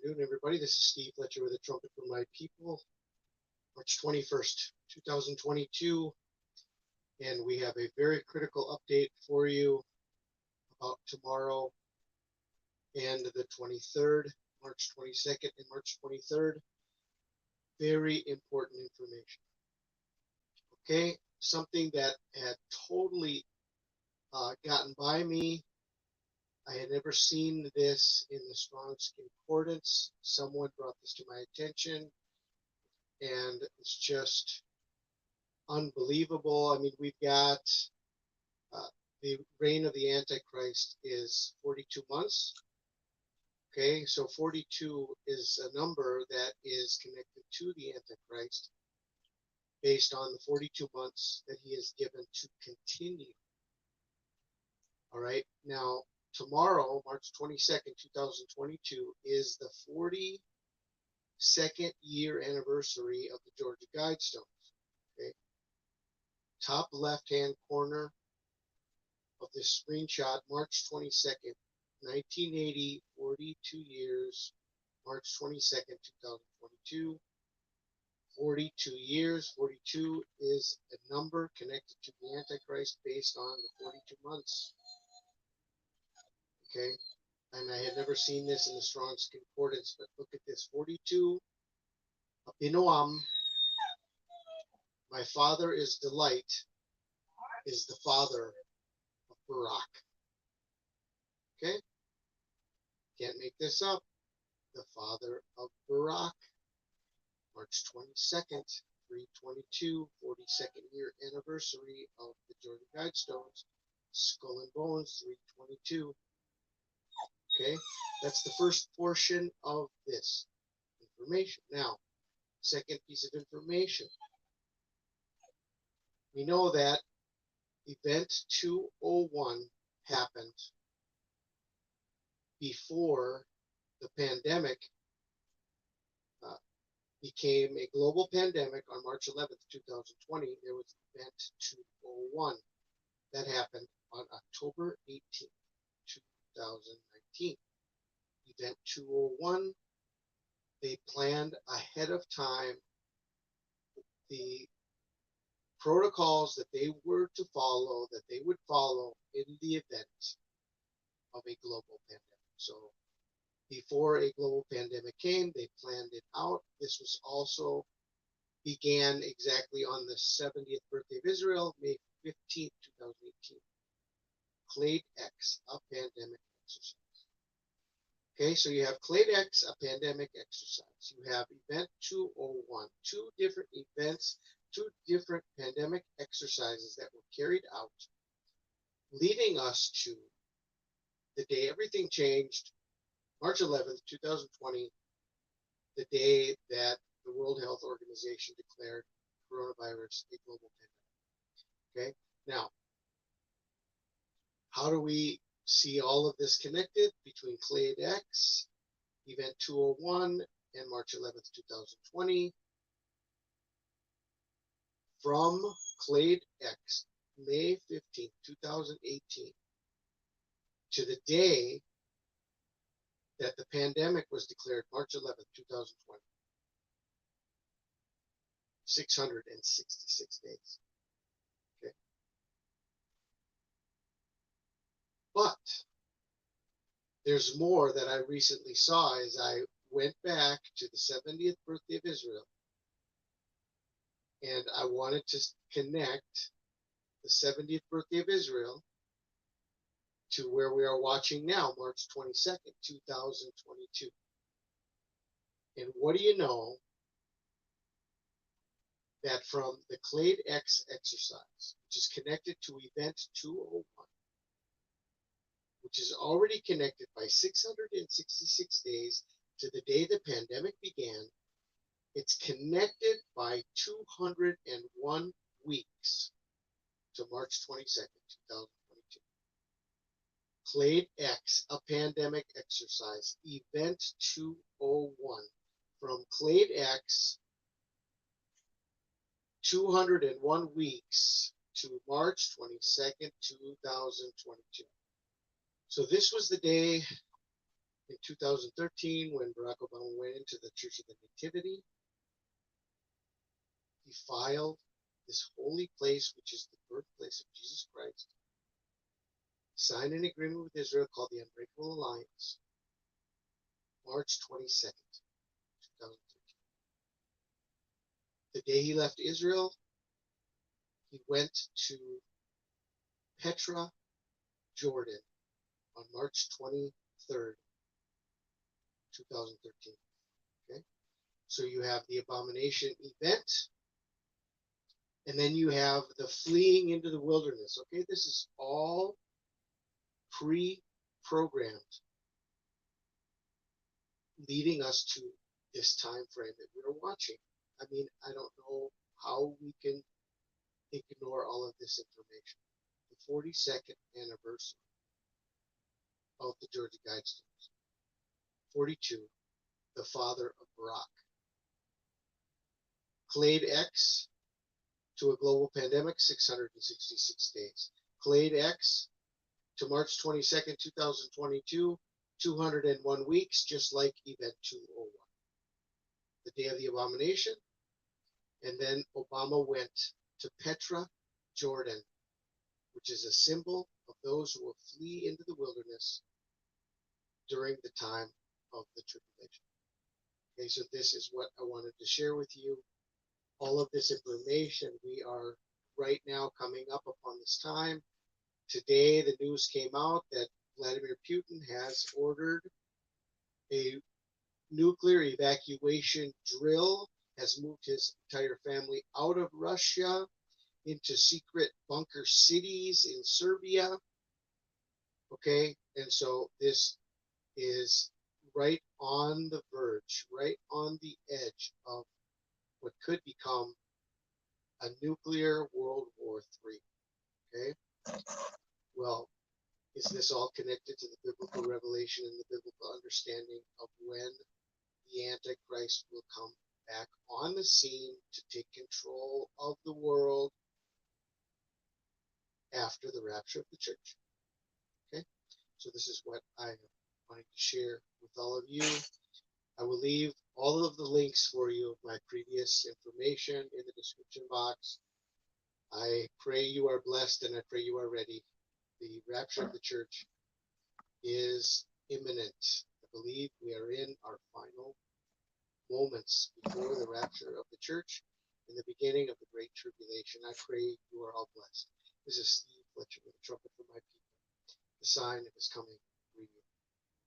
afternoon, everybody. This is Steve Fletcher with a Trumpet for My People, March 21st, 2022. And we have a very critical update for you about tomorrow and the 23rd, March 22nd and March 23rd. Very important information. Okay, something that had totally gotten by me. I had never seen this in the Strong's Concordance. Someone brought this to my attention, and it's just unbelievable. I mean, we've got the reign of the Antichrist is 42 months. Okay, so 42 is a number that is connected to the Antichrist based on the 42 months that he is given to continue. All right, now tomorrow, March 22nd, 2022, is the 42nd year anniversary of the Georgia Guidestones. Okay, top left-hand corner of this screenshot, March 22nd, 1980, 42 years, March 22nd, 2022. 42 years. 42 is a number connected to the Antichrist based on the 42 months. Okay, and I had never seen this in the Strong's Concordance, but look at this: 42, Abinoam, my father is delight, is the father of Barak. Okay, can't make this up. The father of Barak, March 22nd, 322, 42nd year anniversary of the Georgia Guidestones, Skull and Bones, 322. Okay, that's the first portion of this information. Now, second piece of information. We know that Event 201 happened before the pandemic became a global pandemic on March 11th, 2020. There was Event 201. That happened on October 18th, 2019. Event 201, they planned ahead of time the protocols that they were to follow, that they would follow in the event of a global pandemic. So before a global pandemic came, they planned it out. This was also began exactly on the 70th birthday of Israel, May 15th, 2018. Clade X, a pandemic exercise. Okay, so you have Clade X, a pandemic exercise. You have Event 201, two different events, two different pandemic exercises that were carried out, leading us to the day everything changed, March 11th, 2020, the day that the World Health Organization declared coronavirus a global pandemic. Okay, now, how do we see all of this connected between Clade X, Event 201, and March 11th, 2020? From Clade X, May 15th, 2018, to the day that the pandemic was declared, March 11th, 2020. 666 days. Okay. But there's more that I recently saw as I went back to the 70th birthday of Israel, and I wanted to connect the 70th birthday of Israel to where we are watching now, March 22nd, 2022. And what do you know that from the Clade X exercise, which is connected to Event 201, which is already connected by 666 days to the day the pandemic began, it's connected by 201 weeks to March 22nd, 2022. Clade X, a pandemic exercise, Event 201. From Clade X, 201 weeks to March 22nd, 2022. So this was the day In 2013, when Barack Obama went into the Church of the Nativity, defiled this holy place, which is the birthplace of Jesus Christ, signed an agreement with Israel called the Unbreakable Alliance, March 22nd, 2013. The day he left Israel, he went to Petra, Jordan, on March 23rd, 2013. Okay, so you have the abomination event, and then you have the fleeing into the wilderness. Okay, this is all pre-programmed, leading us to this time frame that we're watching. I mean, I don't know how we can ignore all of this information. The 42nd anniversary of the Georgia Guidestones. 42, the father of Barak. Clade X to a global pandemic, 666 days. Clade X to March 22nd, 2022, 201 weeks, just like Event 201. The day of the abomination. And then Obama went to Petra, Jordan, which is a symbol of those who will flee into the wilderness during the time of the tribulation. Okay, so this is what I wanted to share with you. All of this information, we are right now coming up upon this time. Today, the news came out that Vladimir Putin has ordered a nuclear evacuation drill, has moved his entire family out of Russia into secret bunker cities in Serbia. Okay, and so this is right on the verge, right on the edge of what could become a nuclear World War III. Okay, well, is this all connected to the biblical revelation and the biblical understanding of when the Antichrist will come back on the scene to take control of the world after the rapture of the church? Okay, so this is what I wanted to share with all of you. I will leave all of the links for you of my previous information in the description box. I pray you are blessed and I pray you are ready. The rapture of the church is imminent. I believe we are in our final moments before the rapture of the church in the beginning of the Great Tribulation. I pray you are all blessed. This is Steve Fletcher with a trumpet for my people. The sign is coming.